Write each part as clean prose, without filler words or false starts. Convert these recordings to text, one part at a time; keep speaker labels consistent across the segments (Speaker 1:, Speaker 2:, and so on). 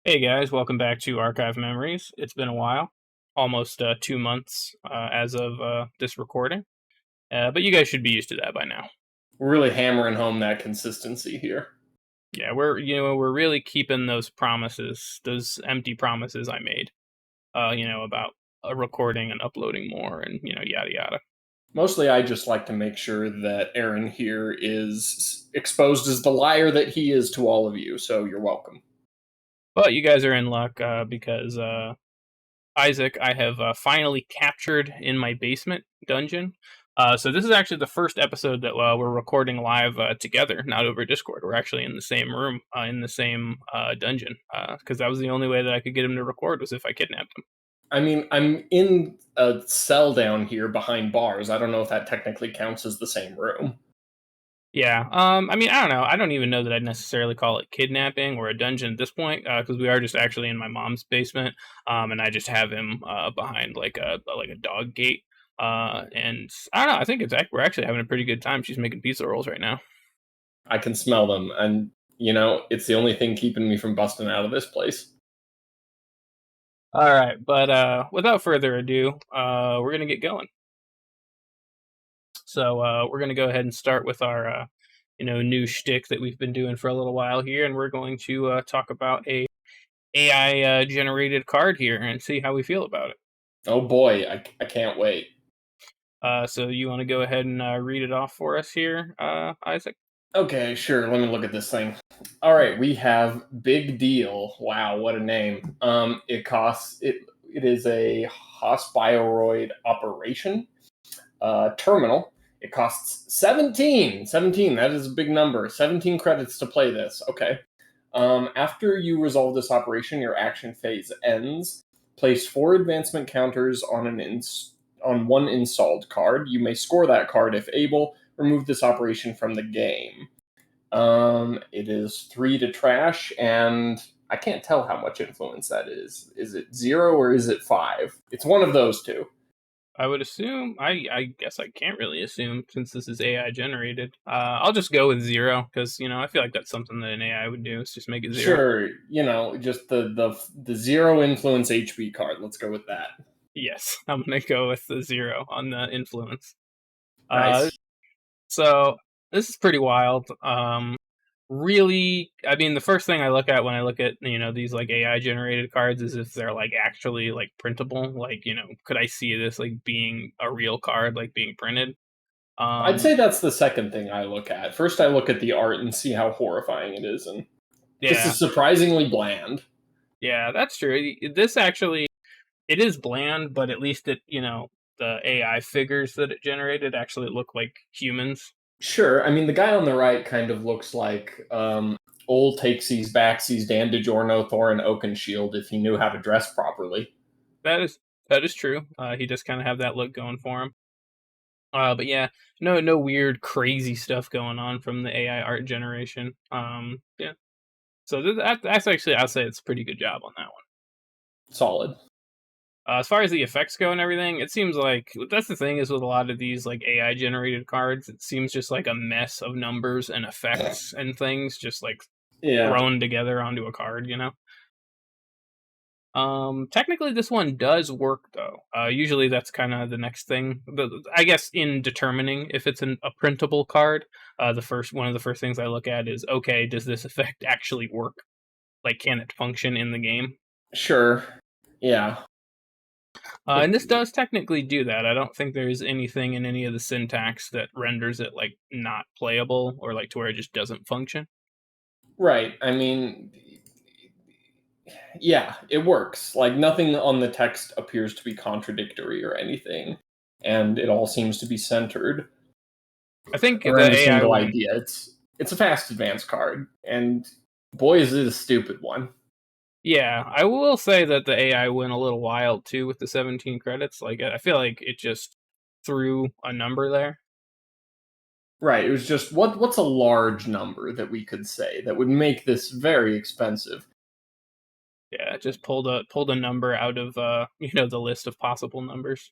Speaker 1: Hey guys, welcome back to Archive Memories. It's been a while, almost 2 months as of this recording, but you guys should be used to that by now.
Speaker 2: We're really hammering home that consistency here.
Speaker 1: Yeah, we're really keeping those promises, those empty promises I made, about recording and uploading more, and yada yada.
Speaker 2: Mostly, I just like to make sure that Aaron here is exposed as the liar that he is to all of you, so you're welcome.
Speaker 1: But you guys are in luck because Isaac, I have finally captured in my basement dungeon. So this is actually the first episode that we're recording live together, not over Discord. We're actually in the same room, in the same dungeon, because that was the only way that I could get him to record was if I kidnapped him.
Speaker 2: I mean, I'm in a cell down here behind bars. I don't know if that technically counts as the same room.
Speaker 1: Yeah, I mean, I don't know. I don't even know that I'd necessarily call it kidnapping or a dungeon at this point, because we are just actually in my mom's basement, and I just have him behind like a dog gate. And I don't know. I think we're actually having a pretty good time. She's making pizza rolls right now.
Speaker 2: I can smell them, and it's the only thing keeping me from busting out of this place.
Speaker 1: All right, but without further ado, we're gonna get going. So we're gonna go ahead and start with our new shtick that we've been doing for a little while here, and we're going to talk about a AI generated card here and see how we feel about it.
Speaker 2: Oh boy, I can't wait.
Speaker 1: So you want to go ahead and read it off for us here, Isaac?
Speaker 2: Okay, sure. Let me look at this thing. All right, we have Big Deal. Wow, what a name. It is a hospiroid operation terminal. It costs 17. 17, that is a big number. 17 credits to play this. Okay. After you resolve this operation, your action phase ends. Place 4 advancement counters on one installed card. You may score that card if able. Remove this operation from the game. It is 3 to trash, and I can't tell how much influence that is. Is it 0 or is it 5? It's one of those two.
Speaker 1: I would assume. I guess I can't really assume since this is AI generated. I'll just go with 0 because I feel like that's something that an AI would do. Is just make it 0.
Speaker 2: Sure, just the 0 influence HB card. Let's go with that.
Speaker 1: Yes, I'm gonna go with the 0 on the influence. Uh,
Speaker 2: Nice.
Speaker 1: so this is pretty wild. Really, I mean, the first thing I look at when I look at these like AI generated cards is if they're like actually like printable. Like could I see this like being a real card, like being printed?
Speaker 2: I'd
Speaker 1: Um,
Speaker 2: say that's the second thing I look at. First, I look at the art and see how horrifying it is, and this
Speaker 1: yeah,
Speaker 2: is surprisingly bland.
Speaker 1: yeah, that's true. This actually it is bland, but at least the AI figures that it generated actually look like humans.
Speaker 2: Sure, I mean the guy on the right kind of looks like old takesies backsies Dan DiGiorno Thorin Oakenshield if he knew how to dress properly.
Speaker 1: That is true. He does kind of have that look going for him. But yeah, no weird crazy stuff going on from the AI art generation. Yeah. So that's actually I'll say it's a pretty good job on that one.
Speaker 2: Solid.
Speaker 1: As far as the effects go and everything, it seems like that's the thing is with a lot of these like AI generated cards, it seems just like a mess of numbers and effects and things just like
Speaker 2: Yeah.
Speaker 1: thrown together onto a card. Technically, this one does work though. Usually, that's kind of the next thing. I guess in determining if it's a printable card, one of the first things I look at is okay, does this effect actually work? Like, can it function in the game?
Speaker 2: Sure. Yeah.
Speaker 1: And this does technically do that. I don't think there's anything in any of the syntax that renders it like not playable or like to where it just doesn't function.
Speaker 2: Right. I mean, yeah, it works. Like nothing on the text appears to be contradictory or anything, and it all seems to be centered
Speaker 1: I think
Speaker 2: around
Speaker 1: the
Speaker 2: a
Speaker 1: AI
Speaker 2: single
Speaker 1: one.
Speaker 2: idea. It's a fast advance card, and boy, is it a stupid one.
Speaker 1: Yeah, I will say that the AI went a little wild too with the 17 credits. Like, I feel like it just threw a number there.
Speaker 2: Right. It was just what's a large number that we could say that would make this very expensive.
Speaker 1: Yeah, it just pulled a number out of the list of possible numbers.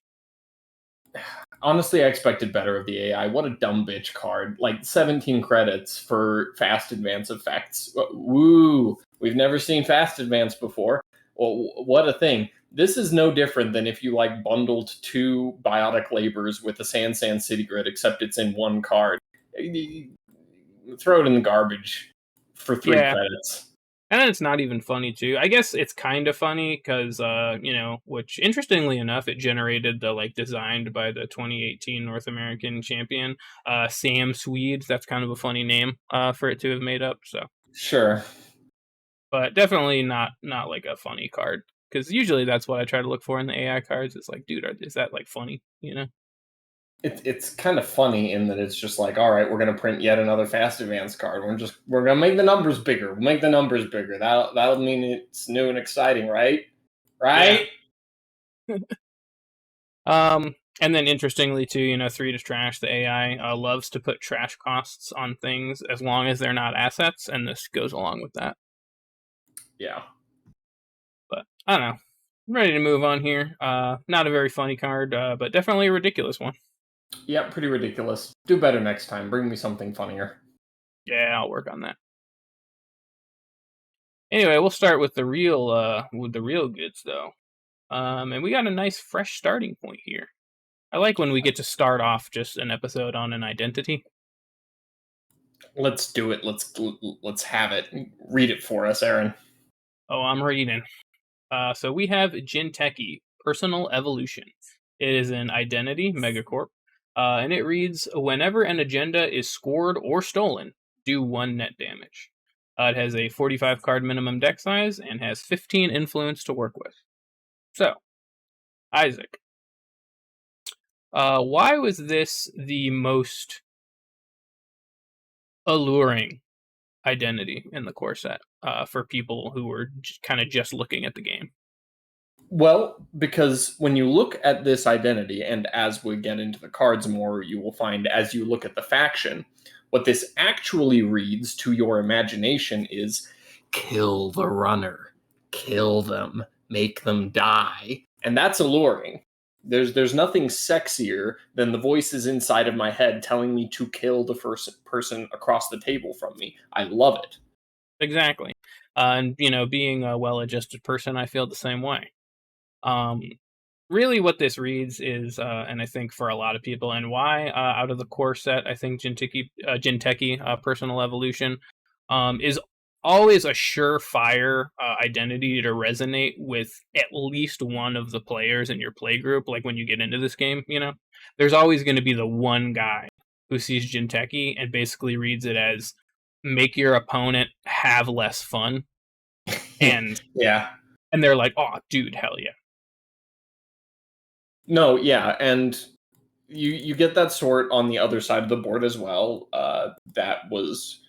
Speaker 2: Honestly, I expected better of the AI. What a dumb bitch card. Like 17 credits for fast advance effects. Woo. We've never seen fast advance before. Well, what a thing. This is no different than if you like bundled two biotic labors with a Sand City Grid, except it's in one card. Throw it in the garbage for 3
Speaker 1: Yeah.
Speaker 2: credits.
Speaker 1: And then it's not even funny too. I guess it's kind of funny because, which interestingly enough, it generated the designed by the 2018 North American champion, Sam Swede. That's kind of a funny name for it to have made up. So,
Speaker 2: Sure.
Speaker 1: but definitely not like a funny card because usually that's what I try to look for in the AI cards. It's like, dude, is that like funny?
Speaker 2: It's kind of funny in that it's just like, all right, we're gonna print yet another fast advance card. We're gonna make the numbers bigger. We'll make the numbers bigger. That'll mean it's new and exciting, right?
Speaker 1: Yeah.
Speaker 2: Right?
Speaker 1: And then interestingly too, three to trash, the AI loves to put trash costs on things as long as they're not assets, and this goes along with that.
Speaker 2: Yeah.
Speaker 1: But I don't know. I'm ready to move on here. Not a very funny card, but definitely a ridiculous one.
Speaker 2: Yeah, pretty ridiculous. Do better next time. Bring me something funnier.
Speaker 1: Yeah, I'll work on that. Anyway, we'll start with the real goods though. And we got a nice fresh starting point here. I like when we get to start off just an episode on an identity.
Speaker 2: Let's do it. Let's have it. Read it for us, Aaron.
Speaker 1: Oh, I'm reading. So we have Jinteki, Personal Evolution. It is an identity megacorp, and it reads, whenever an agenda is scored or stolen, do 1 net damage. It has a 45 card minimum deck size and has 15 influence to work with. So, Isaac, why was this the most alluring identity in the core set for people who were kind of just looking at the game?
Speaker 2: Well, because when you look at this identity, and as we get into the cards more, you will find as you look at the faction, what this actually reads to your imagination is kill the runner, kill them, make them die. And that's alluring. There's nothing sexier than the voices inside of my head telling me to kill the first person across the table from me. I love it.
Speaker 1: Exactly. And, being a well adjusted person, I feel the same way. Um, really, what this reads is, and I think for a lot of people, and why out of the core set, I think Jinteki Personal Evolution is always a surefire identity to resonate with at least one of the players in your play group. Like when you get into this game, there's always going to be the one guy who sees Jinteki and basically reads it as make your opponent have less fun, and
Speaker 2: Yeah.
Speaker 1: and they're like, oh, dude, hell yeah.
Speaker 2: No, yeah, and you get that sort on the other side of the board as well. That was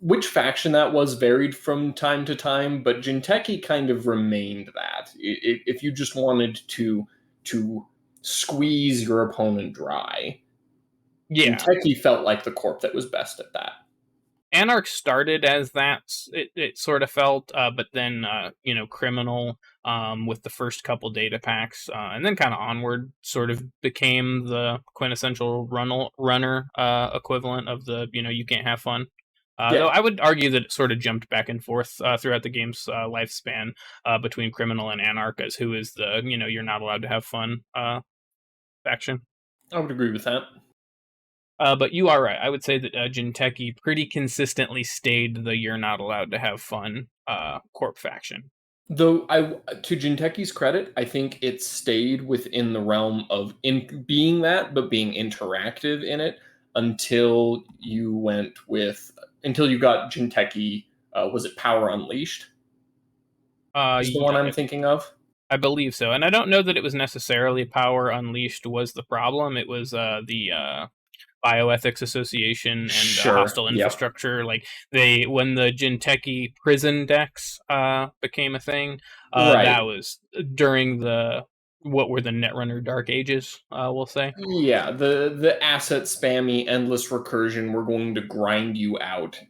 Speaker 2: which faction that was varied from time to time, but Jinteki kind of remained that. If you just wanted to squeeze your opponent dry,
Speaker 1: Yeah.
Speaker 2: Jinteki felt like the corp that was best at that.
Speaker 1: Anarch started as that, it sort of felt, but then, Criminal, with the first couple data packs, and then kind of onward, sort of became the quintessential runner equivalent of the, you can't have fun. Though
Speaker 2: Yeah,
Speaker 1: I would argue that it sort of jumped back and forth throughout the game's lifespan between Criminal and Anarch as who is the, you're not allowed to have fun faction.
Speaker 2: I would agree with that.
Speaker 1: But you are right. I would say that Jinteki pretty consistently stayed the you're not allowed to have fun corp faction.
Speaker 2: Though to Jinteki's credit, I think it stayed within the realm of in being that, but being interactive in it until you got Jinteki. Was it Power Unleashed? Is the one I'm thinking of?
Speaker 1: I believe so, and I don't know that it was necessarily Power Unleashed was the problem. It was the Bioethics Association and
Speaker 2: Sure.
Speaker 1: Hostile
Speaker 2: Yep.
Speaker 1: Infrastructure. Like when the Jinteki prison decks became a thing,
Speaker 2: Right.
Speaker 1: that was during what were the Netrunner Dark Ages, we'll say.
Speaker 2: Yeah. The asset spammy endless recursion. We're going to grind you out.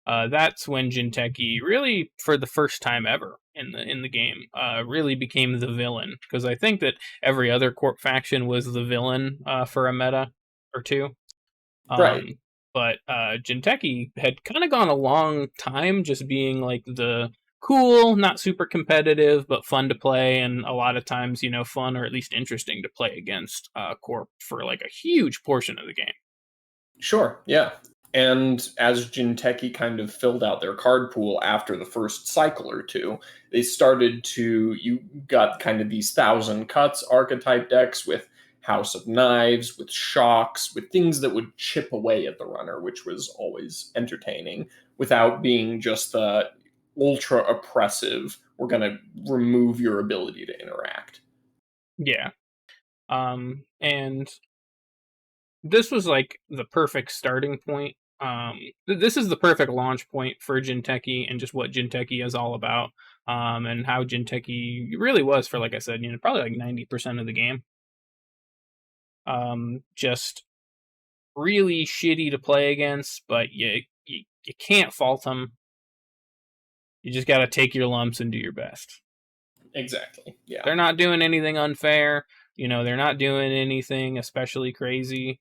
Speaker 1: That's when Jinteki really, for the first time ever in the game, really became the villain. Because I think that every other corp faction was the villain for a meta or two. Um,
Speaker 2: Right.
Speaker 1: But Jinteki had kind of gone a long time just being like the cool, not super competitive, but fun to play, and a lot of times, fun or at least interesting to play against Corp for like a huge portion of the game.
Speaker 2: Sure, yeah. And as Jinteki kind of filled out their card pool after the first cycle or two, they started to, you got kind of these thousand cuts archetype decks with House of Knives, with shocks, with things that would chip away at the runner, which was always entertaining, without being just the ultra oppressive, we're going to remove your ability to interact.
Speaker 1: Yeah. And this was like the perfect starting point. This is the perfect launch point for Jinteki and just what Jinteki is all about, and how Jinteki really was for, like I said, probably like 90% of the game. Just really shitty to play against, but you can't fault them. You just got to take your lumps and do your best.
Speaker 2: Exactly. Yeah.
Speaker 1: They're not doing anything unfair. They're not doing anything especially crazy.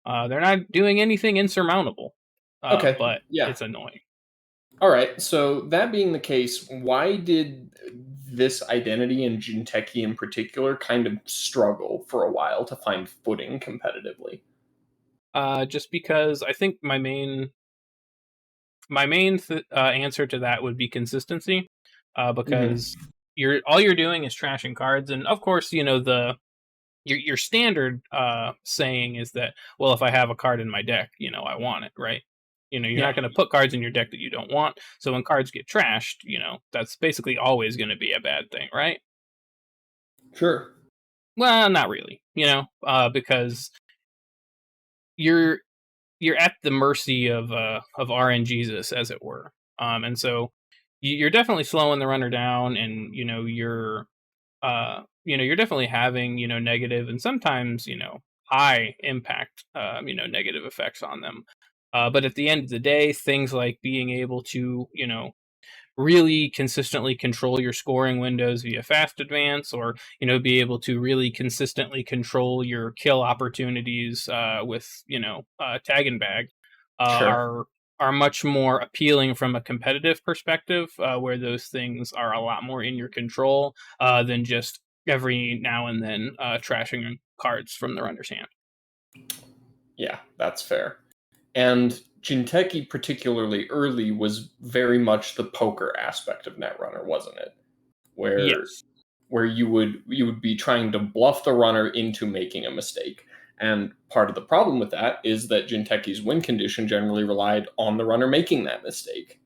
Speaker 1: They're not doing anything insurmountable,
Speaker 2: Okay.
Speaker 1: but
Speaker 2: Yeah.
Speaker 1: it's annoying.
Speaker 2: All right. So that being the case, why did this identity and Jinteki in particular kind of struggle for a while to find footing competitively?
Speaker 1: Just because I think my main answer to that would be consistency,
Speaker 2: Hmm.
Speaker 1: because you're doing is trashing cards, and of course, your standard saying is that, well, if I have a card in my deck, I want it, right? You're
Speaker 2: Yeah.
Speaker 1: not going to put cards in your deck that you don't want. So when cards get trashed, that's basically always going to be a bad thing, right?
Speaker 2: Sure.
Speaker 1: Well, not really, because you're you're at the mercy of RNGesus, as it were. And so you're definitely slowing the runner down, and you're definitely having negative and sometimes high impact negative effects on them. But at the end of the day, things like being able to really consistently control your scoring windows via fast advance, or be able to really consistently control your kill opportunities with tag and bag,
Speaker 2: Sure.
Speaker 1: are much more appealing from a competitive perspective, where those things are a lot more in your control than just every now and then trashing cards from the runner's hand.
Speaker 2: Yeah, that's fair. And Jinteki, particularly early, was very much the poker aspect of Netrunner, wasn't it? Where
Speaker 1: Yes.
Speaker 2: you would be trying to bluff the runner into making a mistake. And part of the problem with that is that Jinteki's win condition generally relied on the runner making that mistake.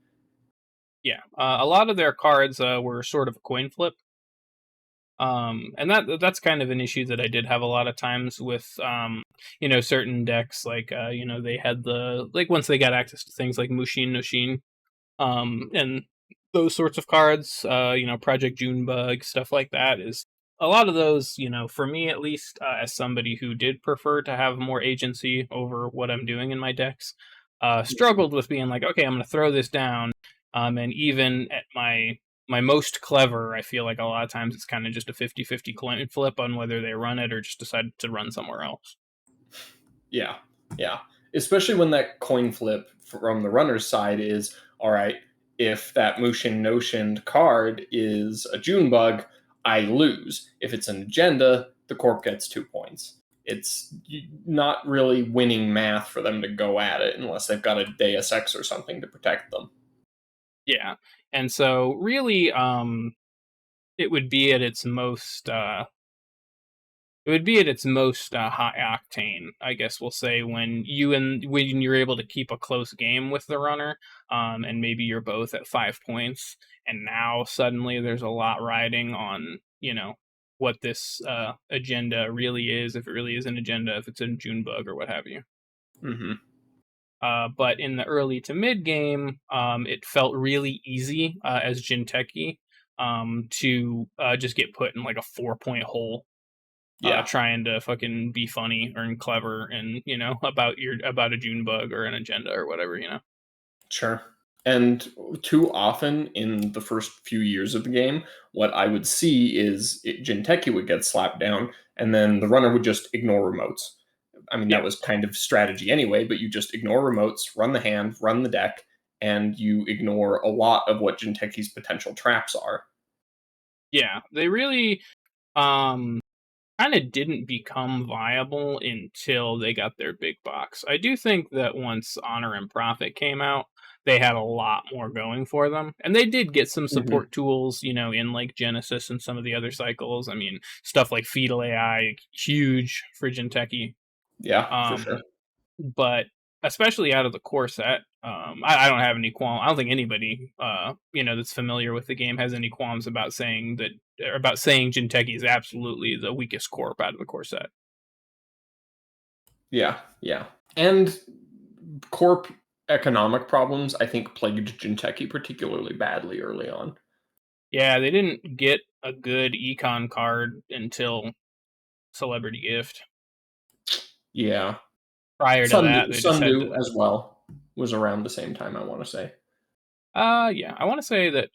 Speaker 1: Yeah. A lot of their cards were sort of a coin flip. And that's kind of an issue that I did have a lot of times with certain decks, like they had the, like, once they got access to things like Mushin no Shin, and those sorts of cards, Project Junebug, stuff like that, is a lot of those, for me at least, as somebody who did prefer to have more agency over what I'm doing in my decks, struggled with being like, okay, I'm going to throw this down, and even at my most clever, I feel like a lot of times it's kind of just a 50-50 coin flip on whether they run it or just decide to run somewhere else.
Speaker 2: Yeah, yeah. Especially when that coin flip from the runner's side is all right. If that Mushin Notioned card is a June bug, I lose. If it's an agenda, the corp gets 2 points. It's not really winning math for them to go at it unless they've got a Deus Ex or something to protect them.
Speaker 1: Yeah. And so really, it would be at its most high octane, I guess we'll say, when you're able to keep a close game with the runner, and maybe you're both at 5 points, and now suddenly there's a lot riding on what this agenda really is, if it really is an agenda, if it's a June bug or what have you.
Speaker 2: Hmm.
Speaker 1: But in the early to mid game, it felt really easy as Jinteki to just get put in like a 4 point hole,
Speaker 2: Yeah,
Speaker 1: trying to fucking be funny or clever and about a June bug or an agenda or whatever.
Speaker 2: sure. And too often in the first few years of the game, what I would see is Jinteki would get slapped down, and then the runner would just ignore remotes. I mean, that
Speaker 1: Yeah.
Speaker 2: was kind of strategy anyway, but you just ignore remotes, run the hand, run the deck, and you ignore a lot of what Jinteki's potential traps are.
Speaker 1: Yeah. They really kind of didn't become viable until they got their big box. I do think that once Honor and Profit came out, they had a lot more going for them. And they did get some
Speaker 2: Hmm.
Speaker 1: support tools, in like Genesis and some of the other cycles. I mean, stuff like Fetal AI, huge for Jinteki.
Speaker 2: Yeah, for
Speaker 1: Um,
Speaker 2: sure.
Speaker 1: but especially out of the core set, I don't have any qualms. I don't think anybody, that's familiar with the game has any qualms about saying that, or about saying Jinteki is absolutely the weakest corp out of the core set.
Speaker 2: Yeah, yeah. And corp economic problems, I think, plagued Jinteki particularly badly early on.
Speaker 1: Yeah, they didn't get a good econ card until Celebrity Gift.
Speaker 2: Yeah.
Speaker 1: Prior to that, they just had
Speaker 2: Sundu
Speaker 1: to.
Speaker 2: as well was around the same time, I want to say.
Speaker 1: Yeah, I want to say that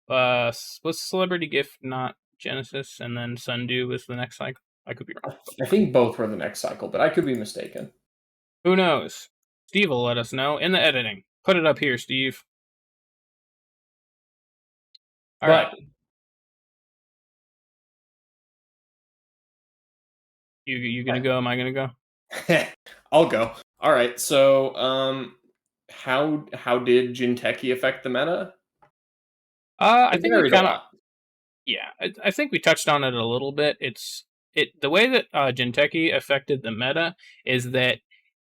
Speaker 1: was Celebrity Gift not Genesis, and then Sundew was the next cycle. I could be wrong, but
Speaker 2: I think both were the next cycle, but I could be mistaken.
Speaker 1: who knows? Steve will let us know in the editing. Put it up here, Steve. All right,
Speaker 2: But
Speaker 1: you gonna go? Am I gonna go?
Speaker 2: I'll go. All right. So, how did Jinteki affect the meta?
Speaker 1: I
Speaker 2: It
Speaker 1: think we
Speaker 2: varied a
Speaker 1: kind of.
Speaker 2: lot.
Speaker 1: Yeah, I think we touched on it a little bit. The way that Jinteki affected the meta is that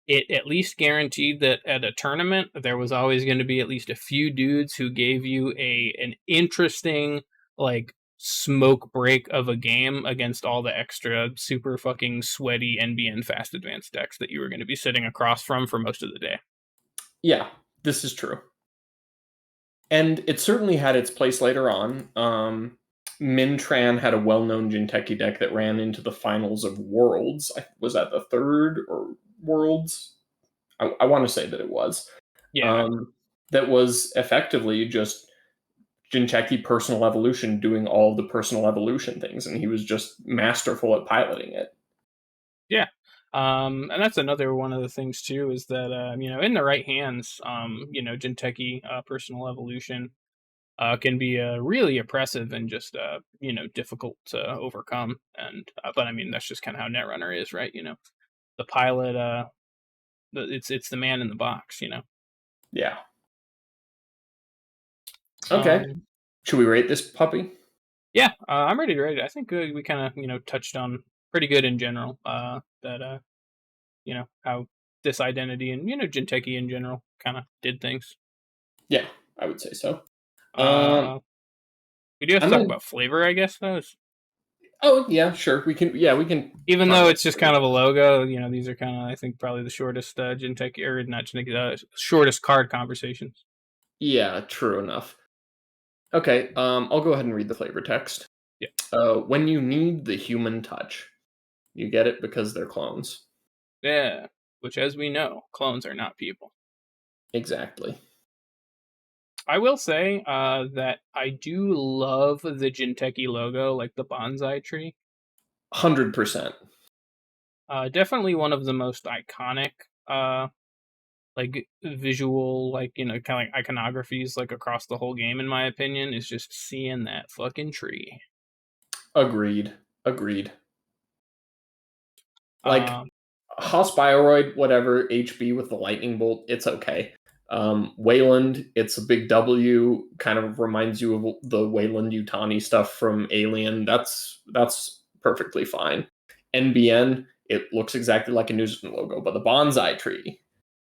Speaker 1: it at least guaranteed that at a tournament there was always going to be at least a few dudes who gave you an interesting like smoke break of a game against all the extra super fucking sweaty NBN fast advanced decks that you were going to be sitting across from for most of the day.
Speaker 2: Yeah, this is true. And it certainly had its place later on. Mintran had a well-known Jinteki deck that ran into the finals of Worlds. Was that the third or Worlds? I want to say that it was.
Speaker 1: Yeah,
Speaker 2: Um, that was effectively just Jinteki personal evolution doing all the personal evolution things, and he was just masterful at piloting it.
Speaker 1: yeah. And that's another one of the things too is that in the right hands, Jinteki personal evolution can be really oppressive and just difficult to overcome. And but I mean that's just kind of how Netrunner is, right? The pilot, it's the man in the box.
Speaker 2: Yeah. Okay.
Speaker 1: Um,
Speaker 2: Should we rate this puppy?
Speaker 1: yeah, I'm ready to rate it. I think we kind of touched on pretty good in general. That how this identity and Jinteki in general kind of did things.
Speaker 2: Yeah, I would say so. Um,
Speaker 1: Uh, we do have to
Speaker 2: I'm
Speaker 1: talk
Speaker 2: gonna.
Speaker 1: about flavor, I guess. Though.
Speaker 2: Oh yeah, sure. We can. Yeah, we can
Speaker 1: Even
Speaker 2: talk
Speaker 1: though
Speaker 2: about.
Speaker 1: it's just kind of a logo, these are kind of, I think, probably the shortest Jinteki, or not Jinteki, shortest card conversations.
Speaker 2: Yeah, true enough. Okay. I'll go ahead and read the flavor text.
Speaker 1: Yeah.
Speaker 2: When you need the human touch, you get it because they're clones.
Speaker 1: Yeah. Which, as we know, clones are not people.
Speaker 2: Exactly.
Speaker 1: I will say that I do love the Jinteki logo, like the bonsai tree.
Speaker 2: 100%.
Speaker 1: Definitely one of the most iconic, like visual, like kind of like iconographies, like across the whole game. In my opinion, is just seeing that fucking tree.
Speaker 2: Agreed. Agreed. Like
Speaker 1: Um,
Speaker 2: Hospiroroid, whatever, HB with the lightning bolt, it's okay. Wayland, it's a big W, kind of reminds you of the Wayland Utani stuff from Alien. That's perfectly fine. NBN, it looks exactly like a Newsman logo, but the bonsai tree,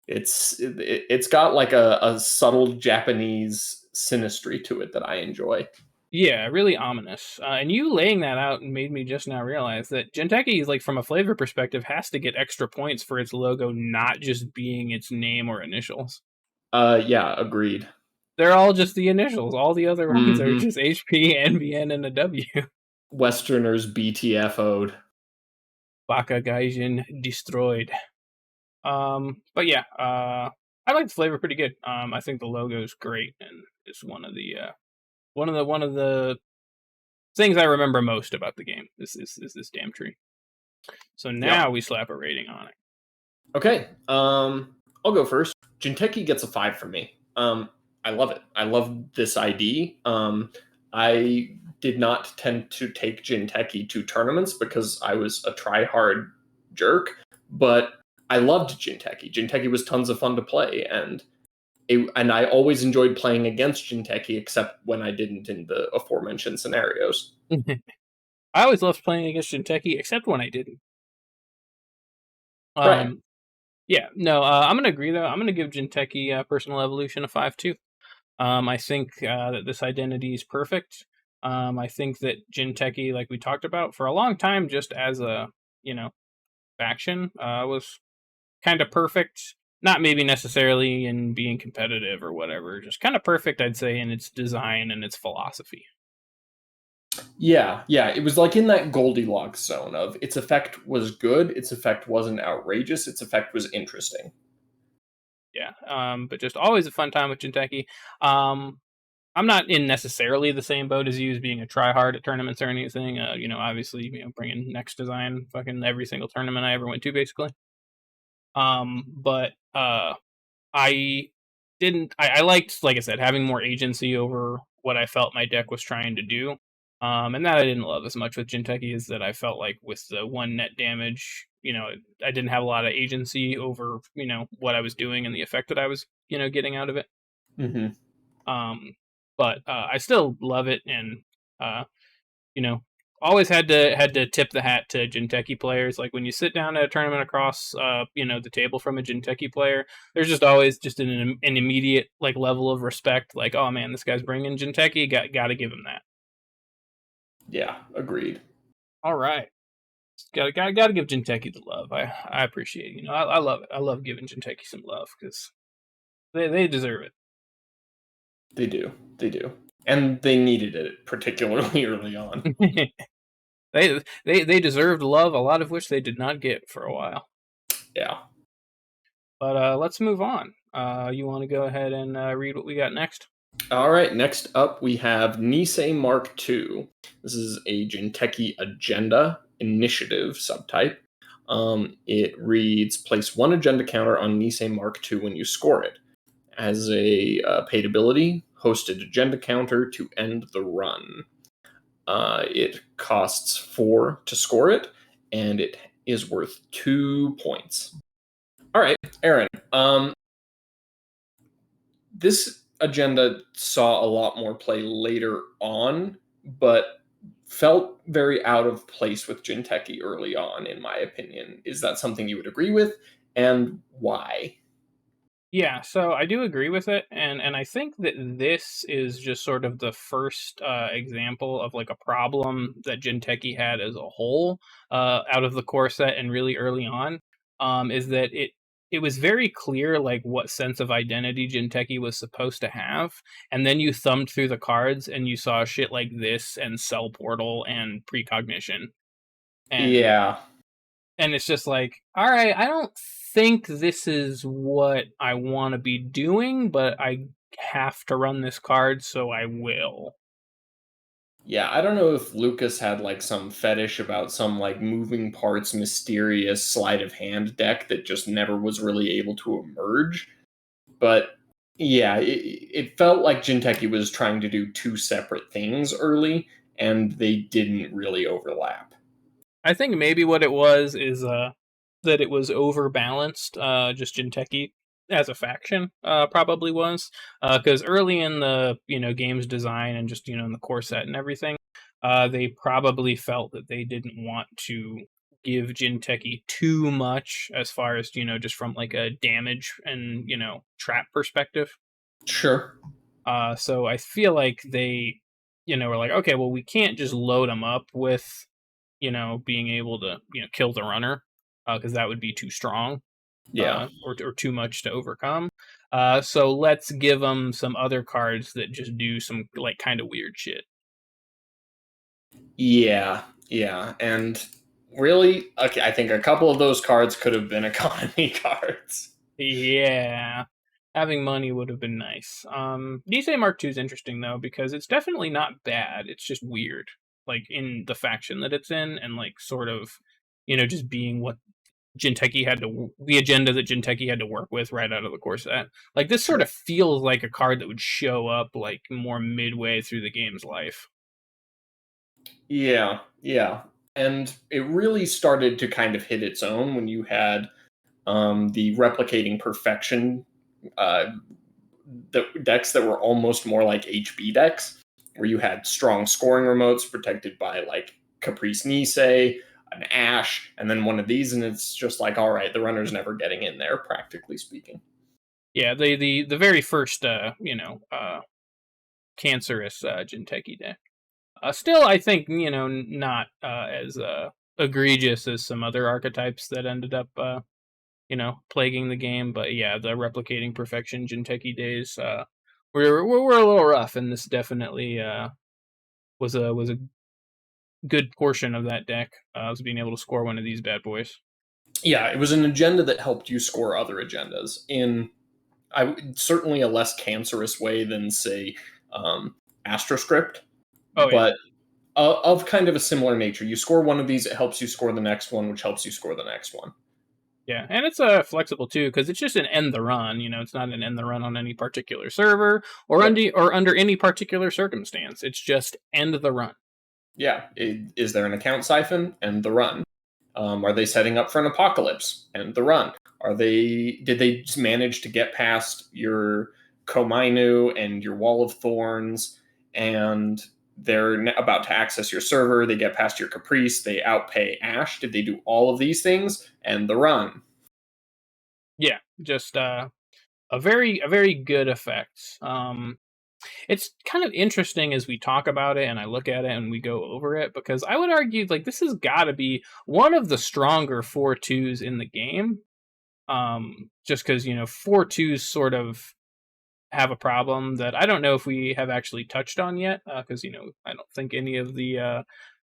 Speaker 2: it's got like a subtle Japanese synastry to it that I enjoy.
Speaker 1: Yeah, really ominous. And you laying that out made me just now realize that Jinteki, like from a flavor perspective, has to get extra points for its logo not just being its name or initials.
Speaker 2: Yeah, agreed.
Speaker 1: They're all just the initials. All the other ones are
Speaker 2: Hmm.
Speaker 1: just HP, NBN, and a W.
Speaker 2: Westerners BTFO'd.
Speaker 1: Baka Gaijin destroyed. But yeah, I like the flavor pretty good. I think the logo is great, and it's one of the things I remember most about the game is this damn tree. So
Speaker 2: Yep.
Speaker 1: now we slap a rating on it.
Speaker 2: Okay. I'll go first. Jinteki gets a 5 from me. I love it. I love this ID. I did not tend to take Jinteki to tournaments because I was a try-hard jerk, but I loved Jinteki. Jinteki was tons of fun to play, and I always enjoyed playing against Jinteki, except when I didn't in the aforementioned scenarios.
Speaker 1: I always loved playing against Jinteki, except when I didn't.
Speaker 2: Right.
Speaker 1: Um, yeah, no, I'm gonna agree though. I'm gonna give Jinteki Personal Evolution a 5 too. I think that this identity is perfect. I think that Jinteki, like we talked about, for a long time, just as a you know faction, was kind of perfect. Not maybe necessarily in being competitive or whatever, just kind of perfect, I'd say, in its design and its philosophy.
Speaker 2: Yeah, yeah. It was like in that Goldilocks zone of its effect was good, its effect wasn't outrageous, its effect was interesting.
Speaker 1: Yeah, but just always a fun time with Jinteki. Um, I'm not in necessarily the same boat as you as being a tryhard at tournaments or anything. Obviously, bringing next design fucking every single tournament I ever went to, basically. But I didn't. I liked, like I said, having more agency over what I felt my deck was trying to do. And that I didn't love as much with Jinteki is that I felt like with the one net damage, I didn't have a lot of agency over, what I was doing and the effect that I was, getting out of it.
Speaker 2: Hmm.
Speaker 1: Um, but I still love it, and uh, you know, always had to tip the hat to Jinteki players. Like when you sit down at a tournament across, the table from a Jinteki player, there's just always just an immediate like level of respect. Like, oh man, this guy's bringing Jinteki. Got to give him that.
Speaker 2: Yeah, agreed.
Speaker 1: All right. Got to give Jinteki the love. I appreciate it. I love it. I love giving Jinteki some love because they deserve
Speaker 2: They do. They do. And they needed it, particularly early on.
Speaker 1: it. They deserved love, a lot of which they did not get for a while.
Speaker 2: Yeah.
Speaker 1: But let's move on. You want to go ahead and read what we got next?
Speaker 2: All right, next up we have Nisei Mark II. This is a Jinteki agenda initiative subtype. It reads place one agenda counter on Nisei Mark II when you score it. As a paid ability, hosted agenda counter to end the run. It costs 4 to score it, and it is worth 2 points. All right, Aaron. This agenda saw a lot more play later on, but felt very out of place with Jinteki early on, in my opinion. Is that something you would agree with, and why?
Speaker 1: Yeah, so I do agree with it, and I think that this is just sort of the first example of like a problem that Jinteki had as a whole out of the core set and really early on. Is that it was very clear like what sense of identity Jinteki was supposed to have, and then you thumbed through the cards and you saw shit like this and Cell Portal and Precognition, and
Speaker 2: Yeah,
Speaker 1: it's just like, all right, I don't think this is what I want to be doing, but I have to run this card, so I will.
Speaker 2: yeah. I don't know if Lucas had like some fetish about some like moving parts, mysterious sleight of hand deck that just never was really able to emerge. But yeah, it felt like Jinteki was trying to do two separate things early, and they didn't really overlap.
Speaker 1: I think maybe what it was is that it was overbalanced. Just Jinteki as a faction probably was because early in the game's design and just in the core set and everything, they probably felt that they didn't want to give Jinteki too much as far as just from like a damage and trap perspective.
Speaker 2: Sure.
Speaker 1: So I feel like they were like, okay, well we can't just load them up with being able to kill the runner because that would be too strong
Speaker 2: Yeah.
Speaker 1: or too much to overcome. So let's give them some other cards that just do some like kind of weird shit.
Speaker 2: Yeah. Yeah. And really, okay, I think a couple of those cards could have been economy cards.
Speaker 1: Yeah, having money would have been nice. Nisei Mark II is interesting though because it's definitely not bad. It's just weird, like in the faction that it's in, and like sort of, just being what Jinteki had to the agenda that Jinteki had to work with right out of the core set. Like this sort
Speaker 2: Sure.
Speaker 1: of feels like a card that would show up like more midway through the game's life.
Speaker 2: Yeah, yeah. And it really started to kind of hit its own when you had the replicating perfection uh, the decks that were almost more like HB decks, where you had strong scoring remotes protected by like Caprice Nisei, an Ash, and then one of these, and it's just like, all right, the runner's never getting in there, practically speaking.
Speaker 1: Yeah, the very first cancerous Jinteki deck. Still, I think not as egregious as some other archetypes that ended up plaguing the game. But yeah, the replicating perfection Jinteki days were a little rough, and this definitely was a good portion of that deck. Was being able to score one of these bad boys.
Speaker 2: Yeah, it was an agenda that helped you score other agendas in certainly a less cancerous way than say Astroscript,
Speaker 1: Oh yeah,
Speaker 2: but of kind of a similar nature. You score one of these, it helps you score the next one, which helps you score the next one.
Speaker 1: yeah, and it's flexible too because it's just an end the run. It's not an end the run on any particular server
Speaker 2: Yep.
Speaker 1: or under any particular circumstance. It's just end the run.
Speaker 2: Yeah. Is there an account siphon? And the run. Are they setting up for an apocalypse? And the run. Did they just manage to get past your Komainu and your Wall of Thorns, and they're about to access your server? They get past your Caprice. They outpay Ash. Did they do all of these things? And the run.
Speaker 1: Yeah, just a very good effect. It's kind of interesting as we talk about it and I look at it and we go over it because I would argue like this has got to be one of the stronger 4/2s in the game. Just because 4/2s sort of have a problem that I don't know if we have actually touched on yet. Because I don't think any of the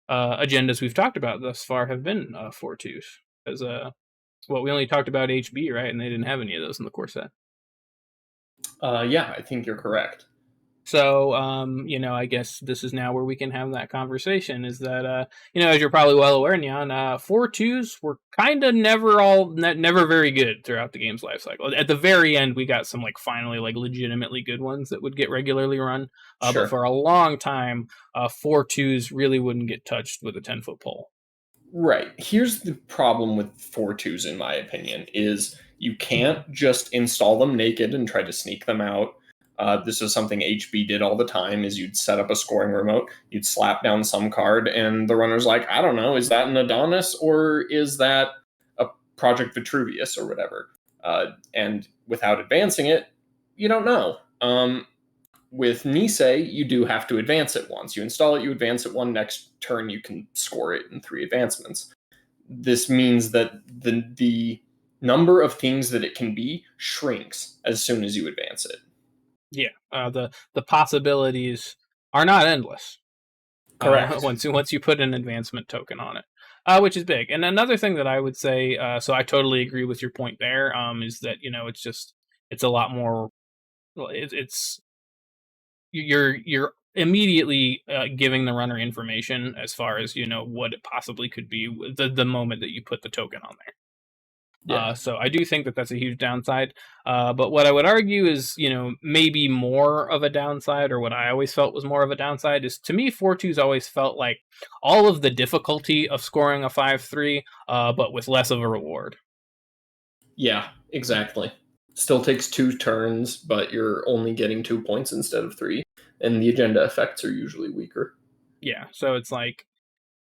Speaker 1: agendas we've talked about thus far have been 4/2s. Because well, we only talked about HB, right? And they didn't have any of those in the core set.
Speaker 2: Yeah, I think you're correct.
Speaker 1: So, I guess this is now where we can have that conversation. Is that, as you're probably well aware, Nyan, 4/2s were kind of never very good throughout the game's life cycle. At the very end, we got some like finally like legitimately good ones that would get regularly run. But
Speaker 2: Sure.
Speaker 1: for a long time, 4/2s really wouldn't get touched with a 10-foot pole.
Speaker 2: Right. Here's the problem with 4/2s, in my opinion, is you can't just install them naked and try to sneak them out. This is something HB did all the time. Is you'd set up a scoring remote, you'd slap down some card, and the runner's like, I don't know, is that an Adonis or is that a Project Vitruvius or whatever? And without advancing it, you don't know. With Nisei, you do have to advance it once. You install it, you advance it one, next turn you can score it in 3 advancements. This means that the number of things that it can be shrinks as soon as you advance it.
Speaker 1: Yeah, the possibilities are not endless.
Speaker 2: Correct.
Speaker 1: Once you put an advancement token on it, which is big. And another thing that I would say, so I totally agree with your point there, is that it's a lot more. Well, it's you're immediately giving the runner information as far as what it possibly could be the moment that you put the token on there.
Speaker 2: Yeah.
Speaker 1: So I do think that that's a huge downside. But what I would argue is, maybe more of a downside, or what I always felt was more of a downside, is to me, 4/2s always felt like all of the difficulty of scoring a 5/3, but with less of a reward.
Speaker 2: Yeah, exactly. Still takes 2 turns, but you're only getting 2 points instead of 3. And the agenda effects are usually weaker.
Speaker 1: Yeah, so it's like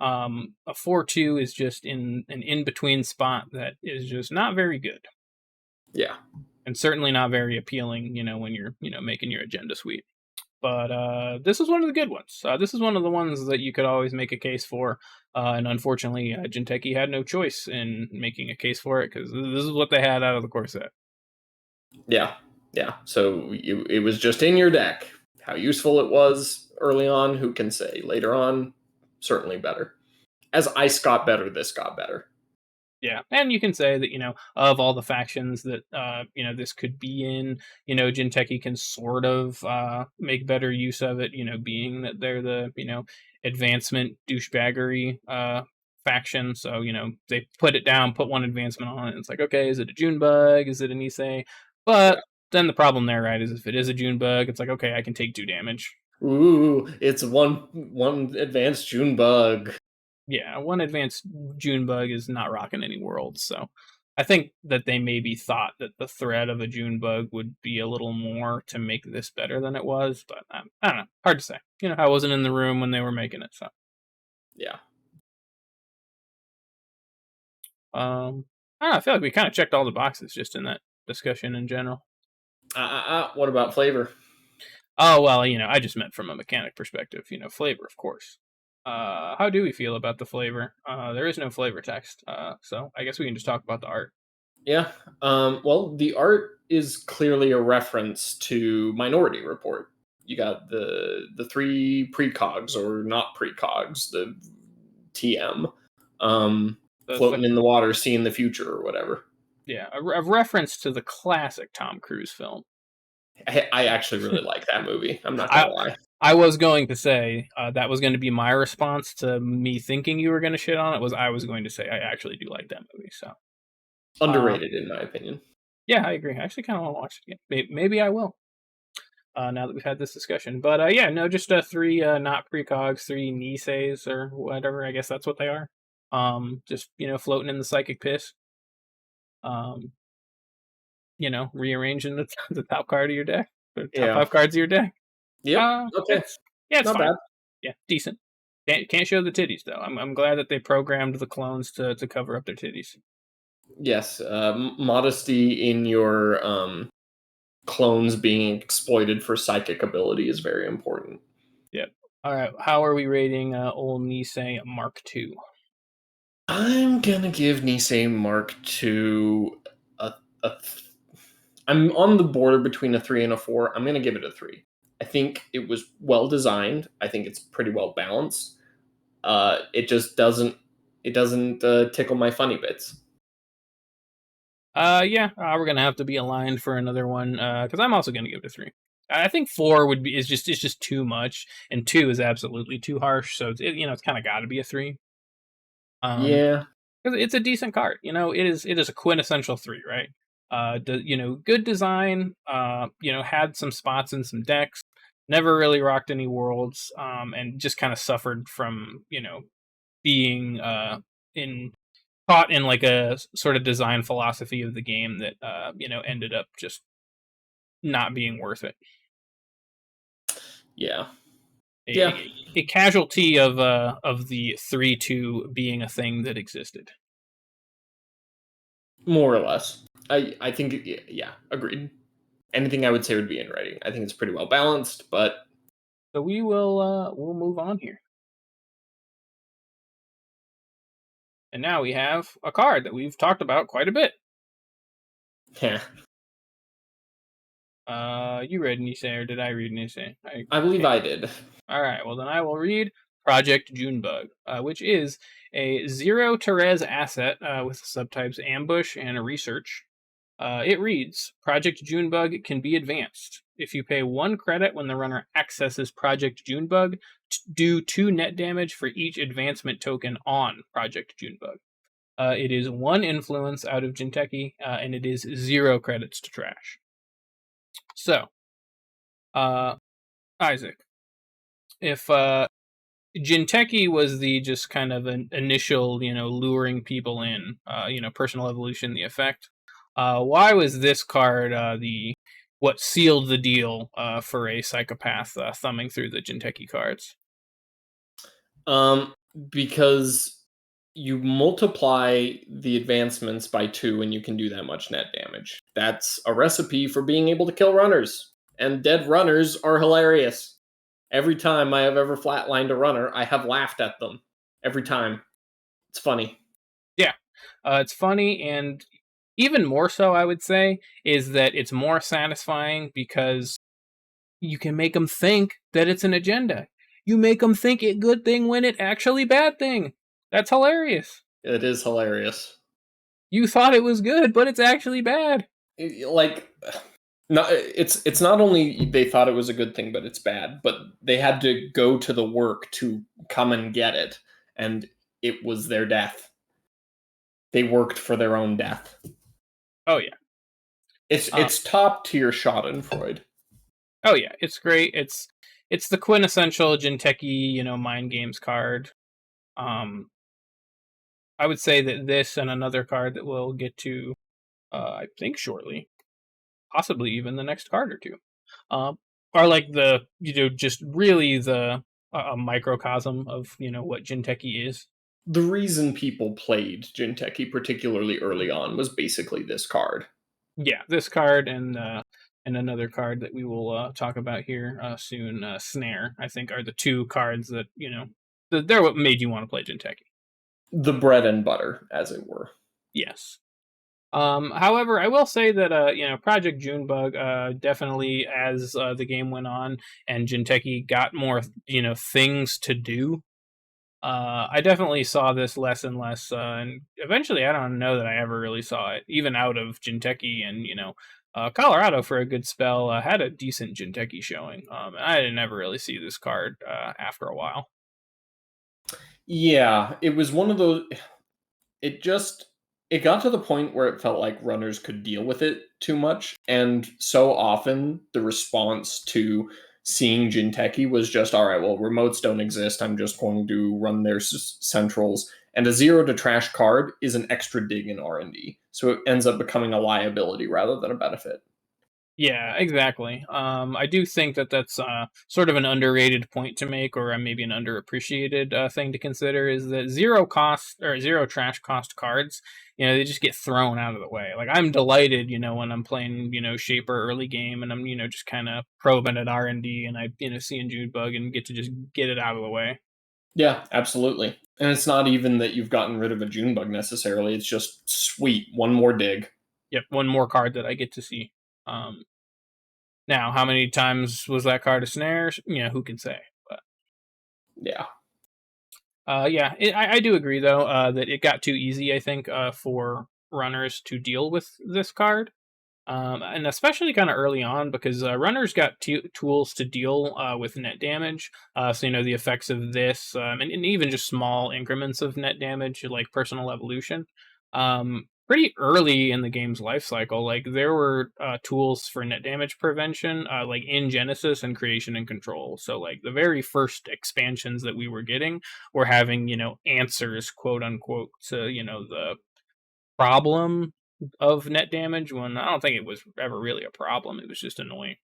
Speaker 1: a 4/2 is just in an in between spot that is just not very good,
Speaker 2: Yeah.
Speaker 1: and certainly not very appealing. When you're making your agenda suite. But this is one of the good ones. This is one of the ones that you could always make a case for. And unfortunately, Jinteki had no choice in making a case for it because this is what they had out of the core set.
Speaker 2: Yeah. Yeah. So it was just in your deck. How useful it was early on, who can say? Later on, certainly better. As ice got better, this got better.
Speaker 1: Yeah, and you can say that of all the factions that this could be in, Jinteki can sort of make better use of it. Being that they're the advancement douchebaggery faction. So they put it down, put one advancement on it. And it's like, okay, is it a June bug? Is it a Nisei? But
Speaker 2: Yeah.
Speaker 1: then the problem there, right, is if it is a June bug, it's like, okay, I can take 2 damage.
Speaker 2: Ooh, it's one advanced June bug.
Speaker 1: Yeah, one advanced June bug is not rocking any worlds. So I think that they maybe thought that the threat of a June bug would be a little more to make this better than it was. But I don't know. Hard to say. I wasn't in the room when they were making it. So
Speaker 2: Yeah.
Speaker 1: I don't know, I feel like we kind of checked all the boxes just in that discussion in general.
Speaker 2: What about flavor?
Speaker 1: Oh well, I just meant from a mechanic perspective. Flavor, of course. How do we feel about the flavor? There is no flavor text, so I guess we can just talk about the art.
Speaker 2: Yeah. Well, the art is clearly a reference to Minority Report. You got the three precogs or not precogs, the TM,
Speaker 1: The
Speaker 2: floating in the water, seeing the future or whatever.
Speaker 1: Yeah, a reference to the classic Tom Cruise film.
Speaker 2: I actually really like that movie. I'm not gonna
Speaker 1: I
Speaker 2: lie.
Speaker 1: I was going to say that was going to be my response to me thinking you were going to shit on it. Was I was going to say I actually do like that movie. So uh,
Speaker 2: Underrated in my opinion.
Speaker 1: yeah, I agree. I actually kind of want to watch it again. Maybe I will. Now that we've had this discussion. But yeah, no, just 3 not precogs, 3 Niseis or whatever. I guess that's what they are. Just floating in the psychic piss. Um, rearranging the top card of your deck, the top
Speaker 2: Yeah.
Speaker 1: 5 cards of your deck.
Speaker 2: Yep. Okay.
Speaker 1: It's yeah, it's
Speaker 2: Not
Speaker 1: fine.
Speaker 2: bad.
Speaker 1: Yeah, decent. Can't show the titties though. I'm glad that they programmed the clones to cover up their titties.
Speaker 2: Yes. Modesty in your clones being exploited for psychic ability is very important.
Speaker 1: Yep. All right, how are we rating old Nisei Mark II?
Speaker 2: I'm gonna give Nisei Mark II a. I'm on the border between a 3 and a 4. I'm gonna give it a 3. I think it was well designed. I think it's pretty well balanced. It just doesn't. It doesn't tickle my funny bits.
Speaker 1: Yeah, we're gonna have to be aligned for another one because I'm also gonna give it a 3. I think 4 is just too much, and 2 is absolutely too harsh. So it's kind of got to be a 3. Um,
Speaker 2: Yeah.
Speaker 1: because it's a decent card. It is a quintessential 3, right? Good design. Had some spots in some decks. Never really rocked any worlds. And just kind of suffered from being in caught in like a sort of design philosophy of the game that ended up just not being worth it.
Speaker 2: Yeah.
Speaker 1: A,
Speaker 2: Yeah.
Speaker 1: a casualty of the 3-2 being a thing that existed.
Speaker 2: More or less. I think yeah, agreed. Anything I would say would be in writing. I think it's pretty well balanced, but
Speaker 1: So we'll move on here. And now we have a card that we've talked about quite a bit.
Speaker 2: yeah.
Speaker 1: You read Nisei, or did I read Nisei?
Speaker 2: I believe
Speaker 1: Can't.
Speaker 2: I did.
Speaker 1: All right, well then I will read Project Junebug, which is a 0 Therese asset with subtypes Ambush and Research. It reads, Project Junebug can be advanced. If you pay 1 credit when the runner accesses Project Junebug, do 2 net damage for each advancement token on Project Junebug. It is 1 influence out of Jinteki, and it is 0 credits to trash. So, Isaac, if Jinteki was the just kind of an initial, luring people in, personal evolution, the effect, why was this card the what sealed the deal for a psychopath thumbing through the Jinteki cards?
Speaker 2: Um, because you multiply the advancements by 2 and you can do that much net damage. That's a recipe for being able to kill runners. And dead runners are hilarious. Every time I have ever flatlined a runner, I have laughed at them. Every time. It's funny.
Speaker 1: Yeah, it's funny, and even more so, I would say, is that it's more satisfying because you can make them think that it's an agenda. You make them think it good thing when it actually bad thing. That's hilarious.
Speaker 2: It is hilarious.
Speaker 1: You thought it was good, but it's actually bad.
Speaker 2: Like not it's not only they thought it was a good thing but it's bad, but they had to go to the work to come and get it. And it was their death. They worked for their own death.
Speaker 1: Oh yeah. Uh,
Speaker 2: It's top tier Schadenfreude.
Speaker 1: oh yeah, it's great. It's the quintessential Jinteki, mind games card. Um, I would say that this and another card that we'll get to, I think shortly, possibly even the next card or two, are like the just really the a microcosm of what Jinteki is.
Speaker 2: The reason people played Jinteki particularly early on was basically this card.
Speaker 1: Yeah, this card and another card that we will talk about here soon. Snare, I think, are the two cards that they're what made you want to play Jinteki.
Speaker 2: The bread and butter, as it were.
Speaker 1: Yes. However, I will say that Project Junebug definitely as the game went on and Jinteki got more things to do. I definitely saw this less and less, and eventually, I don't know that I ever really saw it, even out of Jinteki, and Colorado for a good spell had a decent Jinteki showing. I didn't ever really see this card after a while.
Speaker 2: Yeah, it was one of those. It just it got to the point where it felt like runners could deal with it too much, and so often the response to seeing Jinteki was just, all right, well, remotes don't exist. I'm just going to run their centrals, and a zero to trash card is an extra dig in R&D, so it ends up becoming a liability rather than a benefit.
Speaker 1: Yeah, exactly. I do think that that's sort of an underrated point to make, or maybe an underappreciated thing to consider, is that zero cost or zero trash cost cards, they just get thrown out of the way. Like I'm delighted, when I'm playing, Shaper early game, and I'm, just kind of probing at R&D, and I, seeing Junebug and get to just get it out of the way.
Speaker 2: Yeah, absolutely. And it's not even that you've gotten rid of a Junebug necessarily. It's just sweet, one more dig.
Speaker 1: Yep, one more card that I get to see. Um, Now, how many times was that card a snare? Who can say? But
Speaker 2: Yeah.
Speaker 1: yeah, I do agree though that it got too easy. I think for runners to deal with this card, and especially kind of early on because runners got tools to deal with net damage. So the effects of this, and even just small increments of net damage, like personal evolution. Pretty early in the game's life cycle, like there were tools for net damage prevention, like in Genesis and Creation and Control. So like the very first expansions that we were getting were having answers, quote unquote, to the problem of net damage when I don't think it was ever really a problem. It was just annoying.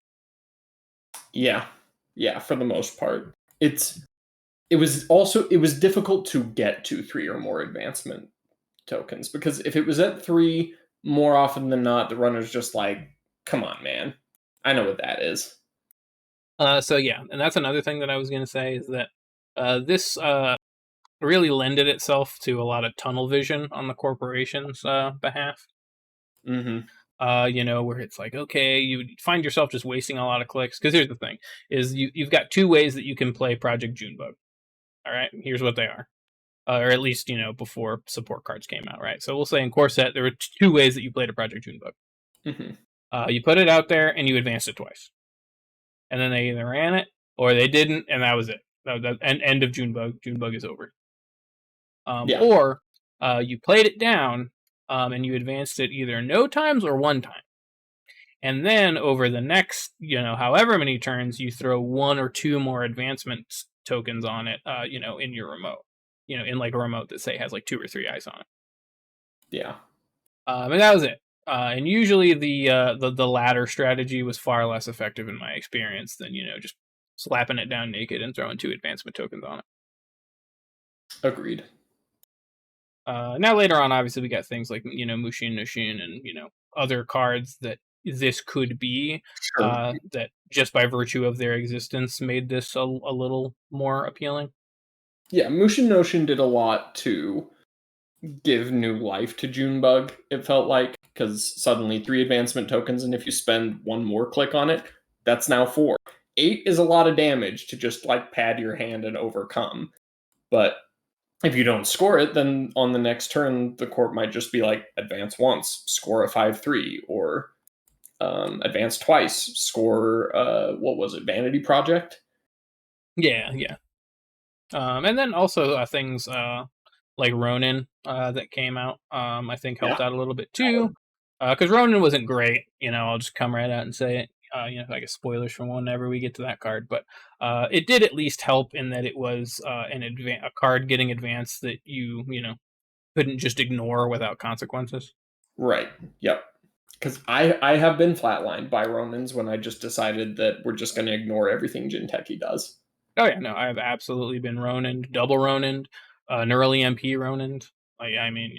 Speaker 2: Yeah. Yeah, for the most part. It was difficult to get to 3 or more advancement tokens because if it was at 3 more often than not the runner's just like, "Come on, man. I know what that is."
Speaker 1: So yeah, and that's another thing that I was going to say is that this really lended itself to a lot of tunnel vision on the corporation's behalf.
Speaker 2: Mhm.
Speaker 1: Where it's like, okay, you find yourself just wasting a lot of clicks. Because here's the thing: is you've got two ways that you can play Project Junebug. All right, here's what they are. Or at least before support cards came out, right? So we'll say in core set there were two ways that you played a Project Junebug.
Speaker 2: Mhm.
Speaker 1: You put it out there and you advanced it twice, and then they either ran it or they didn't, and that was it. End of Junebug. Junebug is over.
Speaker 2: Yeah.
Speaker 1: Or you played it down and you advanced it either no times or one time, and then over the next however many turns you throw one or two more advancement tokens on it, in your remote, in like a remote that say has like two or three eyes on it.
Speaker 2: Yeah.
Speaker 1: And that was it. And usually the latter strategy was far less effective in my experience than just slapping it down naked and throwing two advancement tokens on it.
Speaker 2: Agreed.
Speaker 1: Now later on, obviously we got things like Mushin Nushin and other cards that this could be,
Speaker 2: Sure.
Speaker 1: that just by virtue of their existence made this a little more appealing.
Speaker 2: Yeah, Mushin Notion did a lot to give new life to Junebug, it felt like, because suddenly 3 advancement tokens, and if you spend one more click on it, that's now 4. 8 is a lot of damage to just like pad your hand and overcome. But if you don't score it, then on the next turn, the corp might just be like, advance once, score a 5-3, or advance twice, score, what was it, Vanity Project?
Speaker 1: Yeah, yeah. And then also things. like Ronin that came out. I think helped
Speaker 2: Yeah.
Speaker 1: out a little bit too, because Ronin wasn't great. I'll just come right out and say it. I guess spoilers from whenever we get to that card, but it did at least help in that it was a card getting advanced that you couldn't just ignore without consequences.
Speaker 2: Right. Yep. Because I have been flatlined by Ronins when I just decided that we're just going to ignore everything Jinteki does.
Speaker 1: Oh yeah, no, I have absolutely been Ronin, double Ronin, Neurali MP Ronin. I mean,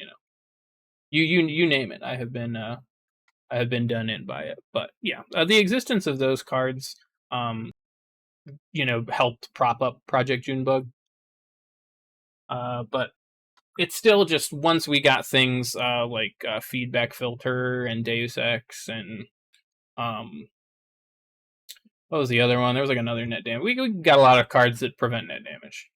Speaker 1: you name it. I have been done in by it. But yeah, the existence of those cards, um, helped prop up Project Junebug. But it's still just once we got things like Feedback Filter and Deus Ex and um, what was the other one? There was like another net damage. We got a lot of cards that prevent net damage.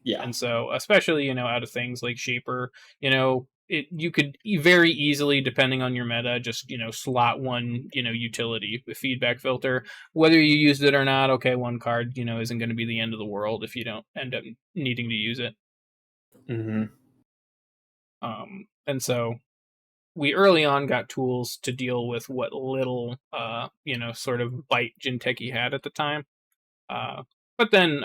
Speaker 2: Yeah.
Speaker 1: And so, especially, out of things like Shaper, you could very easily, depending on your meta, just, slot one, utility with Feedback Filter. Whether you used it or not, okay, one card, isn't going to be the end of the world if you don't end up needing to use it.
Speaker 2: Mm-hmm.
Speaker 1: And so we early on got tools to deal with what little, sort of bite Jinteki had at the time. But then,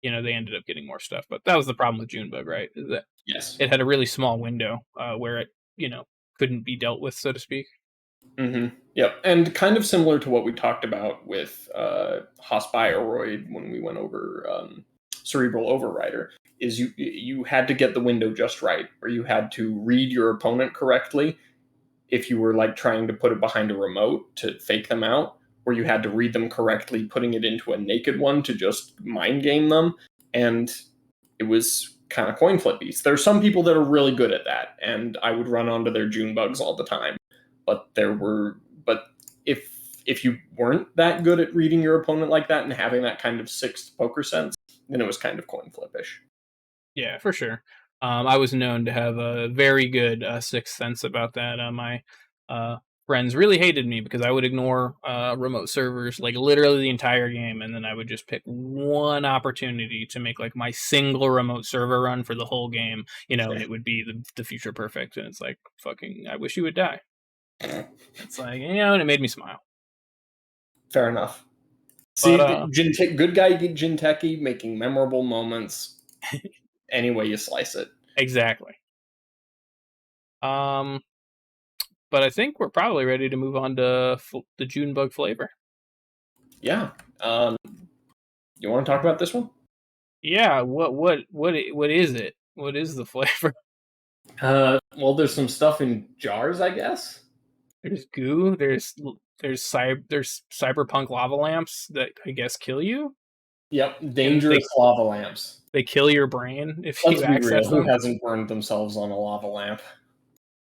Speaker 1: they ended up getting more stuff. But that was the problem with Junebug, right? Is that
Speaker 2: Yes.
Speaker 1: it had a really small window where it, couldn't be dealt with, so to speak.
Speaker 2: Mm-hmm. Yep. And kind of similar to what we talked about with Hospiroroid when we went over Cerebral Overrider, is you had to get the window just right, or you had to read your opponent correctly if you were like trying to put it behind a remote to fake them out, or you had to read them correctly, putting it into a naked one to just mind game them. And it was kind of coin flippies. There are some people that are really good at that, and I would run onto their June bugs all the time. But if you weren't that good at reading your opponent like that and having that kind of sixth poker sense, then it was kind of coin flippish.
Speaker 1: Yeah, for sure. I was known to have a very good sixth sense about that. My uh, friends really hated me because I would ignore remote servers like literally the entire game, and then I would just pick one opportunity to make like my single remote server run for the whole game, and it would be the future perfect. And it's like, fucking, I wish you would die. It's like, and it made me smile.
Speaker 2: Fair enough.
Speaker 1: But
Speaker 2: See, good guy Jinteki making memorable moments any way you slice it.
Speaker 1: exactly. Um, but I think we're probably ready to move on to the Junebug flavor.
Speaker 2: Yeah. You want to talk about this one?
Speaker 1: Yeah, what is it? What is the flavor?
Speaker 2: Well, there's some stuff in jars, I guess.
Speaker 1: There's goo. There's cyberpunk lava lamps that I guess kill you,
Speaker 2: Yep,
Speaker 1: and
Speaker 2: dangerous lava lamps.
Speaker 1: they kill your brain if
Speaker 2: Let's
Speaker 1: you
Speaker 2: be real.
Speaker 1: access
Speaker 2: Who
Speaker 1: them.
Speaker 2: hasn't burned themselves on a lava lamp?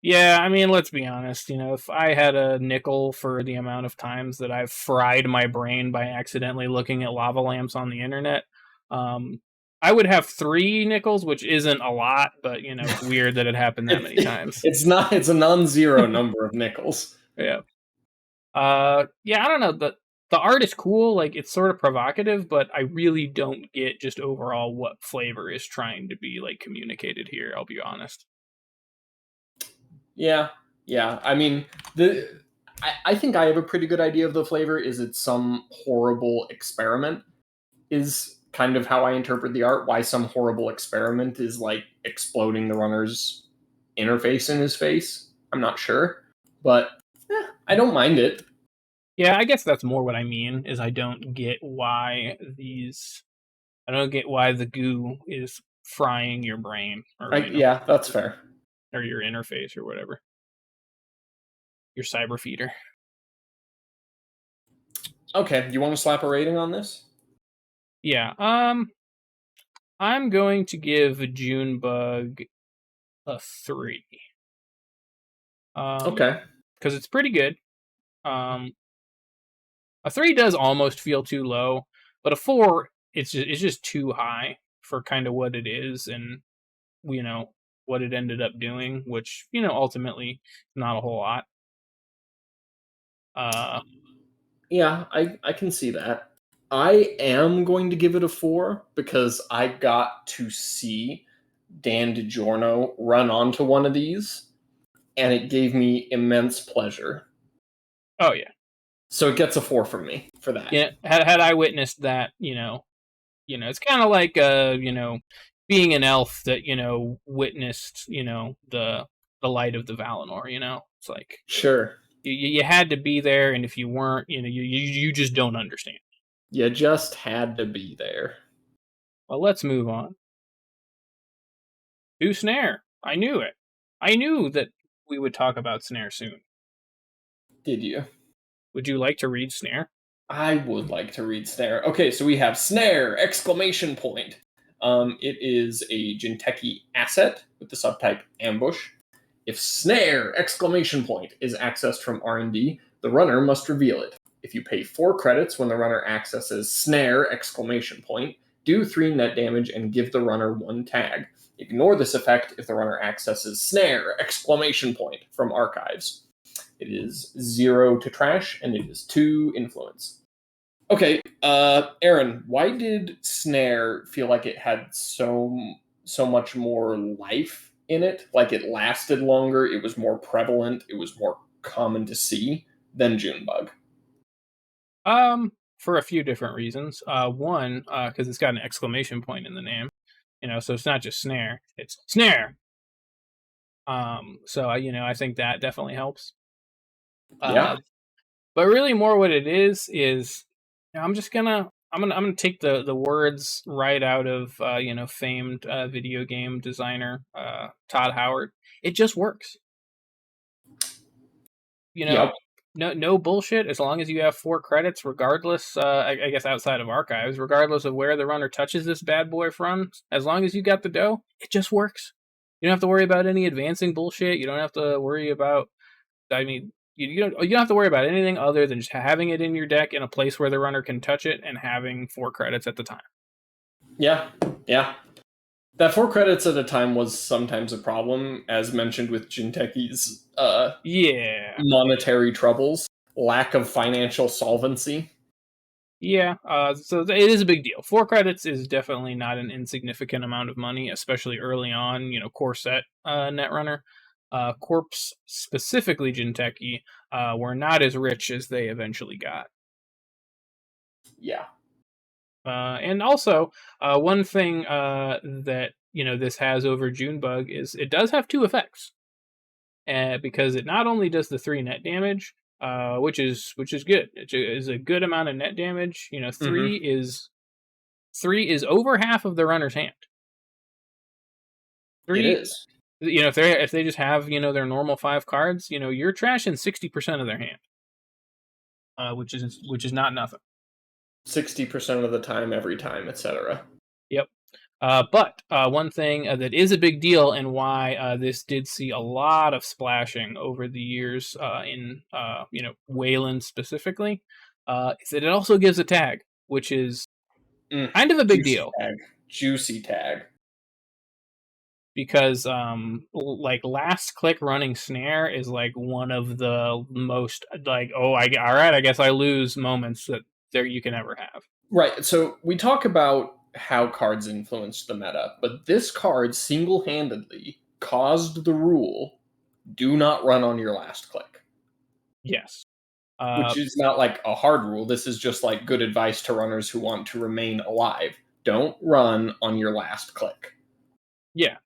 Speaker 1: Yeah, I mean, let's be honest. If I had a nickel for the amount of times that I've fried my brain by accidentally looking at lava lamps on the internet, um, I would have 3 nickels, which isn't a lot, but it's weird that it happened that many times.
Speaker 2: It's not. It's a non-zero number of nickels.
Speaker 1: Yeah. Yeah, I don't know. The art is cool, like it's sort of provocative, but I really don't get just overall what flavor is trying to be like communicated here, I'll be honest.
Speaker 2: Yeah, yeah. I mean, I think I have a pretty good idea of the flavor. Is it some horrible experiment? Is kind of how I interpret the art. Why some horrible experiment is like exploding the runner's interface in his face. I'm not sure, but I don't mind it.
Speaker 1: Yeah, I guess that's more what I mean, is I don't get why the goo is frying your brain or
Speaker 2: Yeah, that's fair.
Speaker 1: or your interface or whatever. Your cyber feeder.
Speaker 2: Okay, you want to slap a rating on this?
Speaker 1: Yeah, I'm going to give Junebug a 3.
Speaker 2: Okay.
Speaker 1: Because it's pretty good. Um, a 3 does almost feel too low, but a 4 it's just too high for kind of what it is and you know what it ended up doing, which ultimately not a whole lot. Uh,
Speaker 2: Yeah, I can see that. I am going to give it a 4 because I got to see Dan DiGiorno run onto one of these, and it gave me immense pleasure.
Speaker 1: Oh yeah.
Speaker 2: So it gets a 4 from me for that.
Speaker 1: Yeah. Had I witnessed that, it's kind of like being an elf that witnessed the light of the Valinor. It's like
Speaker 2: Sure.
Speaker 1: you had to be there, and if you weren't, you just don't understand.
Speaker 2: You just had to be there.
Speaker 1: Well, let's move on. Do Snare. I knew it. I knew that we would talk about Snare soon.
Speaker 2: Did you?
Speaker 1: Would you like to read Snare?
Speaker 2: I would like to read Snare. Okay, so we have Snare! Exclamation point. It is a Jinteki asset with the subtype Ambush. If Snare! Exclamation point is accessed from R&D, the runner must reveal it. If you pay 4 credits when the runner accesses Snare! Exclamation point, do 3 net damage and give the runner 1 tag. Ignore this effect if the runner accesses Snare! Exclamation point from archives. It is 0 to trash, and it is 2 influence. Okay, Aaron, why did Snare feel like it had so much more life in it? Like it lasted longer, it was more prevalent, it was more common to see than Junebug?
Speaker 1: For a few different reasons. One, because it's got an exclamation point in the name. So it's not just Snare; it's Snare. So I think that definitely helps.
Speaker 2: Yeah.
Speaker 1: But really, more what it is I'm gonna take the words right out of famed video game designer Todd Howard. It just works.
Speaker 2: Yep.
Speaker 1: No bullshit. As long as you have 4 credits, regardless, I guess outside of archives, regardless of where the runner touches this bad boy from, as long as you got the dough, it just works. You don't have to worry about any advancing bullshit. You don't have to worry about. I mean, you don't have to worry about anything other than just having it in your deck in a place where the runner can touch it and having 4 credits at the time.
Speaker 2: Yeah. That 4 credits at a time was sometimes a problem, as mentioned with Jinteki's monetary troubles, lack of financial solvency.
Speaker 1: Yeah, so it is a big deal. 4 credits is definitely not an insignificant amount of money, especially early on, core set Netrunner. Corpse, specifically Jinteki, were not as rich as they eventually got.
Speaker 2: Yeah.
Speaker 1: And also, one thing that this has over Junebug is it does have 2 effects, because it not only does the 3 net damage, which is good. It is a good amount of net damage. 3 is over half of the runner's hand. 3,
Speaker 2: it is.
Speaker 1: If they just have their normal 5 cards, you're trashing 60% of their hand, which is not nothing.
Speaker 2: 60% of the time, every time, etc.
Speaker 1: Yep. But one thing that is a big deal, and why this did see a lot of splashing over the years in Wayland specifically, is that it also gives a tag, which is kind of a big deal.
Speaker 2: Juicy tag.
Speaker 1: Because like last click running Snare is like one of the most like, all right, I guess I lose moments that you can ever have.
Speaker 2: Right. So we talk about how cards influence the meta, but this card single-handedly caused the rule: do not run on your last click.
Speaker 1: Yes.
Speaker 2: Which is not like a hard rule. This is just like good advice to runners who want to remain alive. Don't run on your last click.
Speaker 1: Yeah.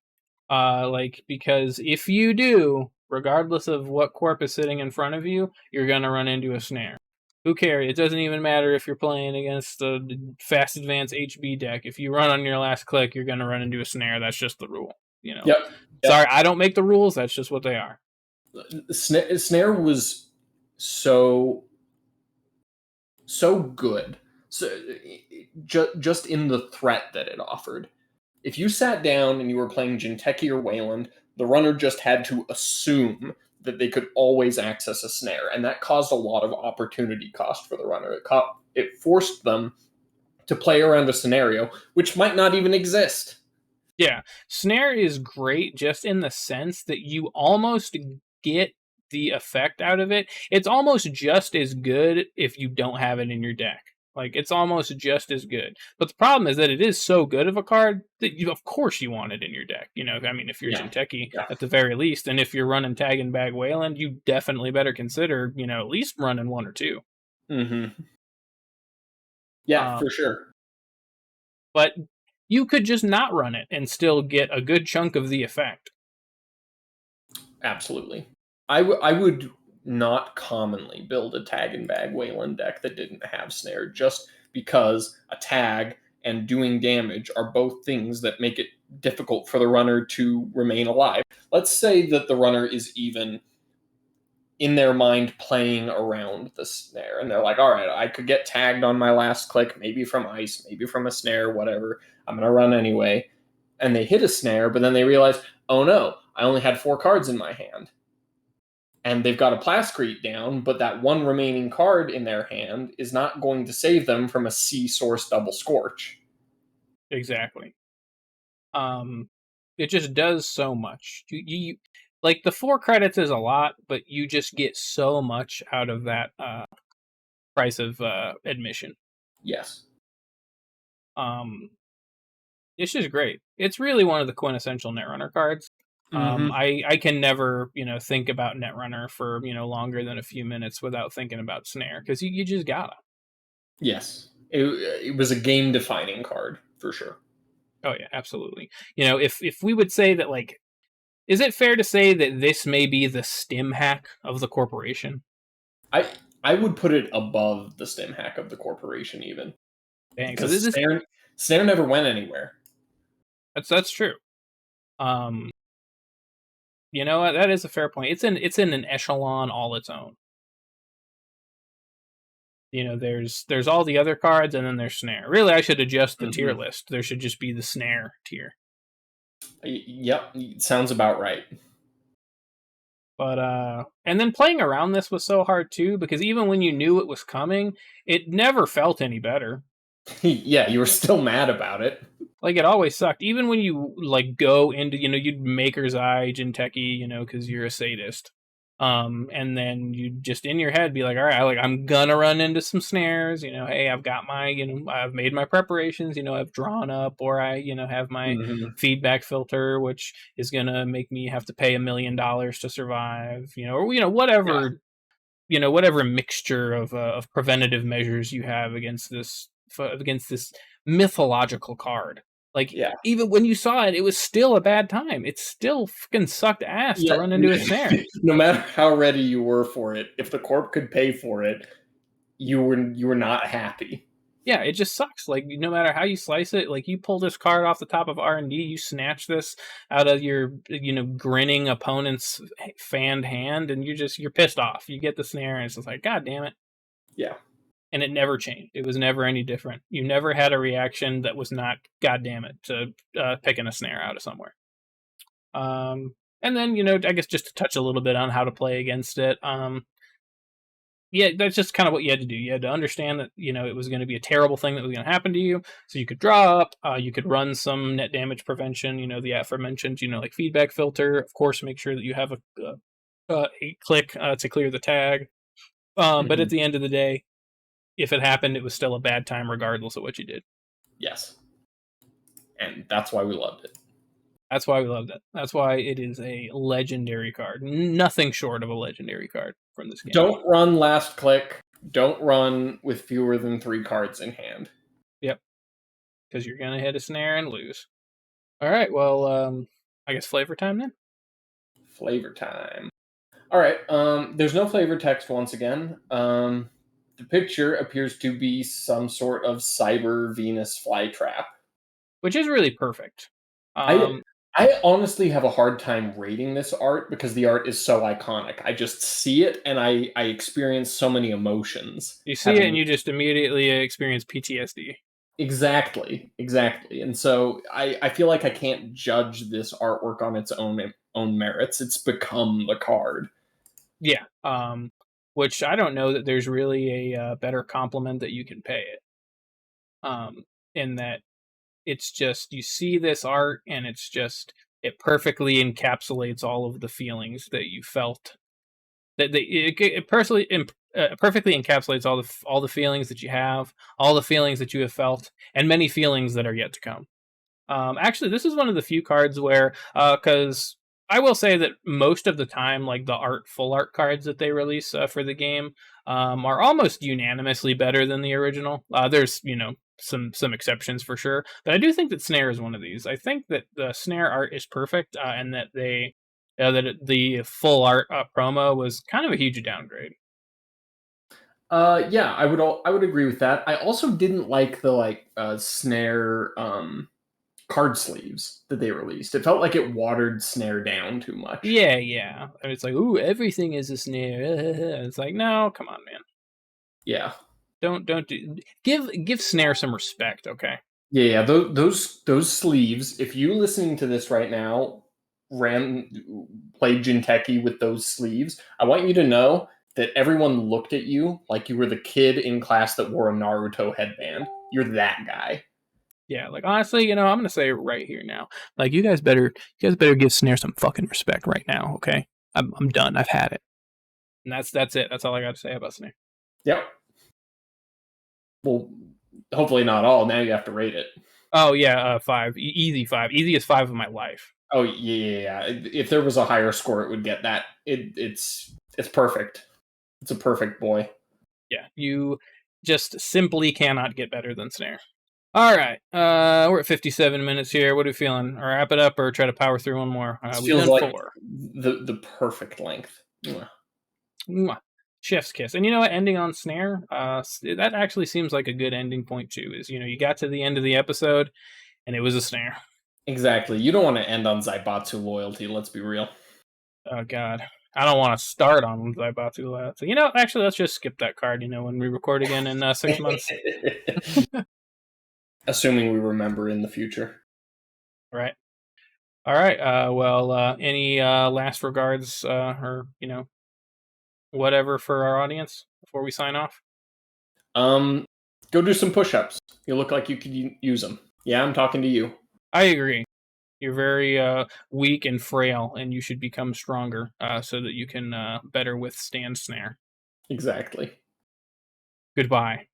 Speaker 1: Because if you do, regardless of what corp is sitting in front of you, you're gonna run into a Snare. Who cares? It doesn't even matter if you're playing against the fast advance HB deck. If you run on your last click, you're gonna run into a Snare. That's just the rule.
Speaker 2: Yep.
Speaker 1: Sorry, I don't make the rules. That's just what they are.
Speaker 2: Snare was so good. So just in the threat that it offered. If you sat down and you were playing Jinteki or Wayland, the runner just had to assume that they could always access a Snare, and that caused a lot of opportunity cost for the runner. It forced them to play around a scenario which might not even exist.
Speaker 1: Yeah, Snare is great just in the sense that you almost get the effect out of it. It's almost just as good if you don't have it in your deck. Like, it's almost just as good. But the problem is that it is so good of a card that of course you want it in your deck. I mean, if you're
Speaker 2: Yeah,
Speaker 1: Jinteki
Speaker 2: yeah.
Speaker 1: at the very least, and if you're running Tag and Bag Wayland, you definitely better consider, at least running one or two.
Speaker 2: Hmm. Yeah,
Speaker 1: Um,
Speaker 2: for sure.
Speaker 1: but you could just not run it and still get a good chunk of the effect.
Speaker 2: Absolutely. I would not commonly build a tag and bag Wayland deck that didn't have snare, just because a tag and doing damage are both things that make it difficult for the runner to remain alive. Let's say that the runner is even in their mind playing around the snare, and they're like, all right, I could get tagged on my last click, maybe from ice, maybe from a snare, whatever. I'm going to run anyway. And they hit a snare, but then they realize, oh no, I only had 4 cards in my hand. And they've got a Plascrete down, but that one remaining card in their hand is not going to save them from a C source double scorch.
Speaker 1: Exactly. It just does so much. Like, the 4 credits is a lot, but you just get so much out of that price of admission.
Speaker 2: Yes.
Speaker 1: Um, it's just great. It's really one of the quintessential Netrunner cards.
Speaker 2: Mm-hmm.
Speaker 1: I can never think about Netrunner for longer than a few minutes without thinking about Snare, because you just gotta.
Speaker 2: Yes. It was a game defining card for sure.
Speaker 1: Oh yeah, absolutely. If we would say that, like, is it fair to say that this may be the stim hack of the corporation?
Speaker 2: I I would put it above the stem hack of the corporation even,
Speaker 1: Dang, because
Speaker 2: because snare never went anywhere.
Speaker 1: that's true. Um, you know what? That is a fair point. It's in an echelon all its own. There's all the other cards, and then there's Snare. Really, I should adjust the tier
Speaker 2: Mm-hmm.
Speaker 1: list. There should just be the Snare tier.
Speaker 2: Yep, sounds about right.
Speaker 1: But and then playing around this was so hard too, because even when you knew it was coming, it never felt any better.
Speaker 2: Yeah, you were still mad about it.
Speaker 1: Like, it always sucked. Even when you like go into, you'd Maker's Eye Jinteki, because you're a sadist. And then you just in your head be like, all right, I'm gonna run into some snares. Hey, I've got my, I've made my preparations. I've drawn up, or I, have my
Speaker 2: Mm-hmm.
Speaker 1: feedback filter, which is gonna make me have to pay $1 million to survive. Or
Speaker 2: Yeah,
Speaker 1: whatever mixture of preventative measures you have against this mythological card. Like,
Speaker 2: yeah,
Speaker 1: even when you saw it, it was still a bad time. It still fucking sucked ass to
Speaker 2: yeah.
Speaker 1: run into a snare.
Speaker 2: No matter how ready you were for it, if the corp could pay for it, you were not happy.
Speaker 1: Yeah, it just sucks. Like, no matter how you slice it, like, you pull this card off the top of R&D, you snatch this out of your grinning opponent's fanned hand, and you're pissed off. You get the snare, and it's just like, god damn it.
Speaker 2: Yeah,
Speaker 1: And it never changed. It was never any different. You never had a reaction that was not, god damn it, to picking a snare out of somewhere. And then, I guess just to touch a little bit on how to play against it. Yeah, that's just kind of what you had to do. You had to understand that, it was going to be a terrible thing that was going to happen to you. So you could draw up, you could run some net damage prevention, the aforementioned, like feedback filter. Of course, make sure that you have a click to clear the tag. But
Speaker 2: mm-hmm.
Speaker 1: at the end of the day, if it happened, it was still a bad time regardless of what you did.
Speaker 2: Yes, and that's why we loved it.
Speaker 1: That's why we loved it. That's why it is a legendary card. Nothing short of a legendary card from this game.
Speaker 2: Don't run last click. Don't run with fewer than 3 cards in hand.
Speaker 1: Yep. Because you're going to hit a snare and lose. All right. Well, I guess flavor time then?
Speaker 2: Flavor time. All right. There's no flavor text once again. The picture appears to be some sort of cyber Venus flytrap.
Speaker 1: Which is really perfect.
Speaker 2: I I honestly have a hard time rating this art because the art is so iconic. I just see it and I experience so many emotions.
Speaker 1: You see it and
Speaker 2: Having
Speaker 1: you just immediately experience PTSD.
Speaker 2: exactly. And so I feel like I can't judge this artwork on its own merits. It's become the card.
Speaker 1: Yeah. Which I don't know that there's really a better compliment that you can pay it. In that it's just, you see this art and it perfectly encapsulates all of the feelings that you felt. It personally perfectly encapsulates all the feelings that you have, all the feelings that you have felt, and many feelings that are yet to come. Actually, this is one of the few cards where, because I will say that most of the time, like the full art cards that they release for the game, are almost unanimously better than the original. There's some exceptions for sure, but I do think that Snare is one of these. I think that the Snare art is perfect, and that the full art promo was kind of a huge downgrade.
Speaker 2: Yeah, I would agree with that. I also didn't like the snare card sleeves that they released. It felt like it watered snare down too much.
Speaker 1: Yeah, yeah. And it's like, ooh, everything is a snare. It's like, no, come on, man.
Speaker 2: Yeah.
Speaker 1: Don't do give Snare some respect, okay?
Speaker 2: Yeah, those sleeves. If you listening to this right now, ran played Jinteki with those sleeves, I want you to know that everyone looked at you like you were the kid in class that wore a Naruto headband. You're that guy.
Speaker 1: Yeah, like honestly, I'm gonna say it right here now. Like you guys better give Snare some fucking respect right now, okay? I'm done. I've had it. And that's it. That's all I got to say about Snare.
Speaker 2: Yep. Well, hopefully not all. Now you have to rate it.
Speaker 1: Oh yeah, 5. Easy 5. Easiest 5 of my life.
Speaker 2: Oh yeah. If there was a higher score, it would get that. It's perfect. It's a perfect boy.
Speaker 1: Yeah, you just simply cannot get better than Snare. All right, we're at 57 minutes here. What are we feeling? Or wrap it up, or try to power through one more?
Speaker 2: This
Speaker 1: We've
Speaker 2: feels
Speaker 1: done
Speaker 2: like
Speaker 1: 4.
Speaker 2: the perfect length.
Speaker 1: Mwah. Chef's kiss. And you know what? Ending on Snare, that actually seems like a good ending point too. Is you got to the end of the episode, and it was a Snare.
Speaker 2: Exactly. You don't want to end on Zaibatsu loyalty. Let's be real.
Speaker 1: Oh God, I don't want to start on Zaibatsu. So actually, let's just skip that card. When we record again in 6 months.
Speaker 2: Assuming we remember in the future.
Speaker 1: Right. All right. Well, any last regards, or whatever for our audience before we sign off?
Speaker 2: Go do some push-ups. You look like you could use them. Yeah, I'm talking to you.
Speaker 1: I agree. You're very weak and frail, and you should become stronger so that you can better withstand Snare.
Speaker 2: Exactly.
Speaker 1: Goodbye.